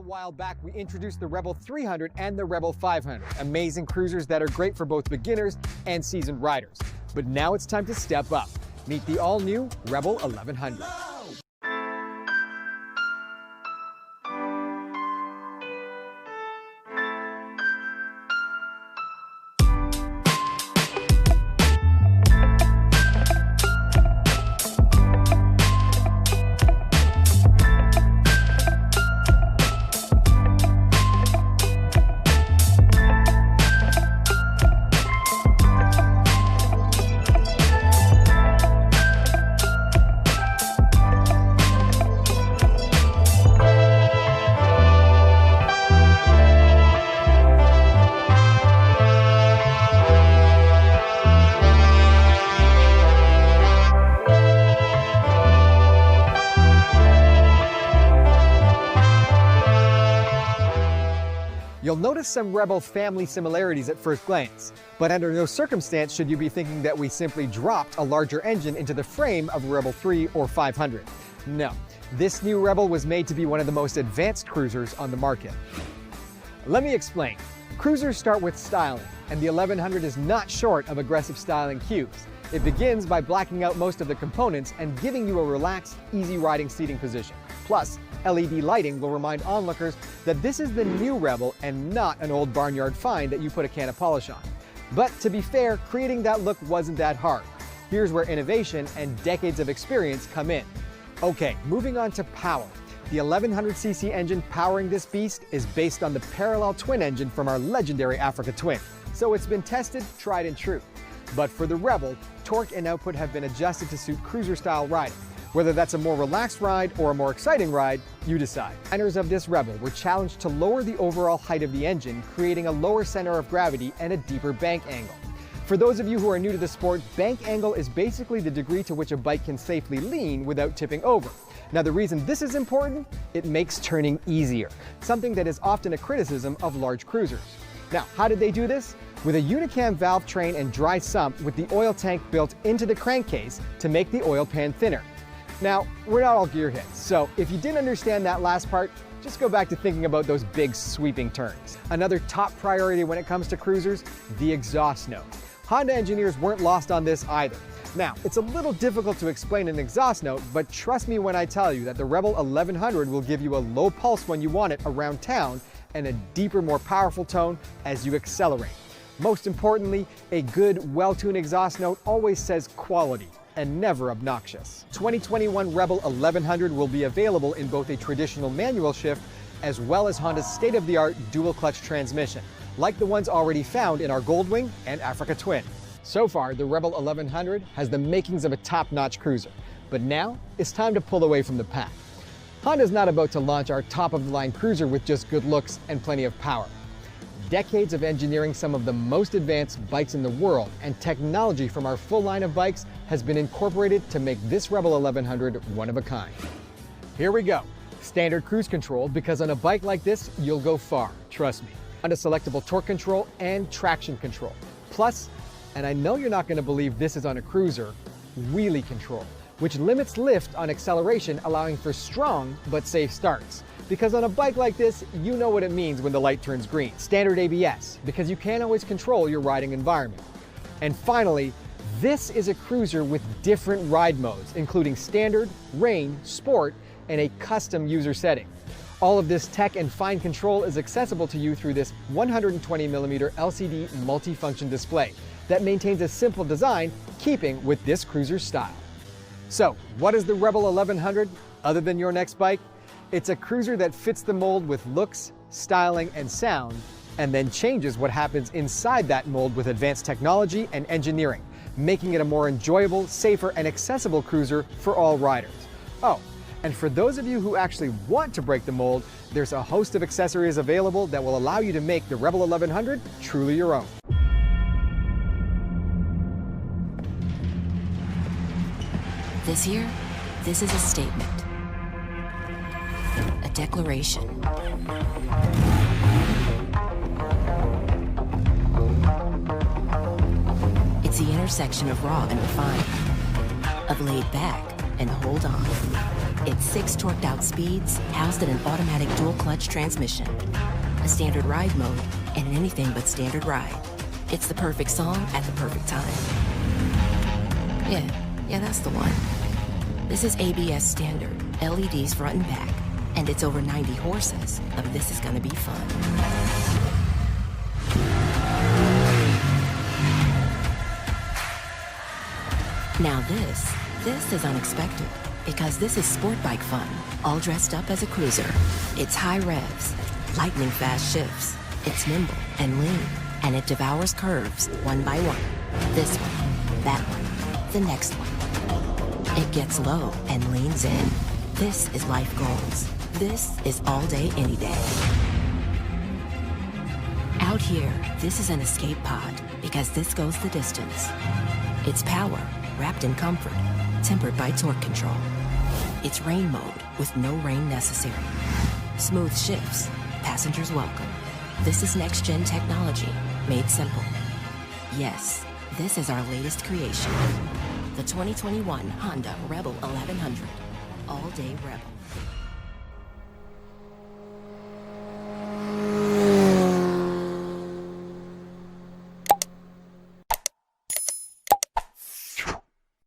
little while back, we introduced the Rebel 300 and the Rebel 500, amazing cruisers that are great for both beginners and seasoned riders. But now it's time to step up. Meet the all-new Rebel 1100. You'll notice some Rebel family similarities at first glance, but under no circumstance should you be thinking that we simply dropped a larger engine into the frame of a Rebel 3 or 500. No, this new Rebel was made to be one of the most advanced cruisers on the market. Let me explain. Cruisers start with styling, and the 1100 is not short of aggressive styling cues. It begins by blacking out most of the components and giving you a relaxed, easy riding seating position. Plus, LED lighting will remind onlookers that this is the new Rebel and not an old barnyard find that you put a can of polish on. But to be fair, creating that look wasn't that hard. Here's where innovation and decades of experience come in. Okay, moving on to power. The 1100cc engine powering this beast is based on the parallel twin engine from our legendary Africa Twin. So it's been tested, tried and true. But for the Rebel, torque and output have been adjusted to suit cruiser-style riding. Whether that's a more relaxed ride or a more exciting ride, you decide. Designers of this Rebel were challenged to lower the overall height of the engine, creating a lower center of gravity and a deeper bank angle. For those of you who are new to the sport, bank angle is basically the degree to which a bike can safely lean without tipping over. Now the reason this is important, it makes turning easier, something that is often a criticism of large cruisers. Now, how did they do this? With a Unicam valve train and dry sump with the oil tank built into the crankcase to make the oil pan thinner. Now, we're not all gearheads, so if you didn't understand that last part, just go back to thinking about those big sweeping turns. Another top priority when it comes to cruisers, the exhaust note. Honda engineers weren't lost on this either. Now, it's a little difficult to explain an exhaust note, but trust me when I tell you that the Rebel 1100 will give you a low pulse when you want it around town and a deeper, more powerful tone as you accelerate. Most importantly, a good, well-tuned exhaust note always says quality and never obnoxious. 2021 Rebel 1100 will be available in both a traditional manual shift as well as Honda's state-of-the-art dual-clutch transmission, like the ones already found in our Goldwing and Africa Twin. So far, the Rebel 1100 has the makings of a top-notch cruiser, but now it's time to pull away from the pack. Honda's not about to launch our top-of-the-line cruiser with just good looks and plenty of power. Decades of engineering some of the most advanced bikes in the world and technology from our full line of bikes has been incorporated to make this Rebel 1100 one of a kind. Here we go. Standard cruise control, because on a bike like this, you'll go far, trust me. Honda selectable torque control and traction control. Plus, and I know you're not going to believe this is on a cruiser, wheelie control, which limits lift on acceleration, allowing for strong but safe starts. Because on a bike like this, you know what it means when the light turns green. Standard ABS, because you can't always control your riding environment. And finally, this is a cruiser with different ride modes, including standard, rain, sport, and a custom user setting. All of this tech and fine control is accessible to you through this 120mm LCD multifunction display that maintains a simple design, keeping with this cruiser's style. So, what is the Rebel 1100 other than your next bike? It's a cruiser that fits the mold with looks, styling, and sound, and then changes what happens inside that mold with advanced technology and engineering, making it a more enjoyable, safer, and accessible cruiser for all riders. Oh, and for those of you who actually want to break the mold, there's a host of accessories available that will allow you to make the Rebel 1100 truly your own. This year, this is a statement. A declaration. It's the intersection of raw and refined, of laid back and hold on. It's 6 torqued-out speeds housed in an automatic dual-clutch transmission, a standard ride mode, and an anything but standard ride. It's the perfect song at the perfect time. Yeah, that's the one. This is ABS standard, LEDs front and back, and it's over 90 horses of this is gonna be fun. Now this is unexpected, because this is sport bike fun, all dressed up as a cruiser. It's high revs, lightning fast shifts, it's nimble and lean, and it devours curves one by one. This one, that one, the next one. It gets low and leans in. This is life goals. This is all day, any day. Out here, this is an escape pod, because this goes the distance. It's power, wrapped in comfort, tempered by torque control. It's rain mode with no rain necessary. Smooth shifts, passengers welcome. This is next-gen technology, made simple. Yes, this is our latest creation. The 2021 Honda Rebel 1100. All-day Rebel.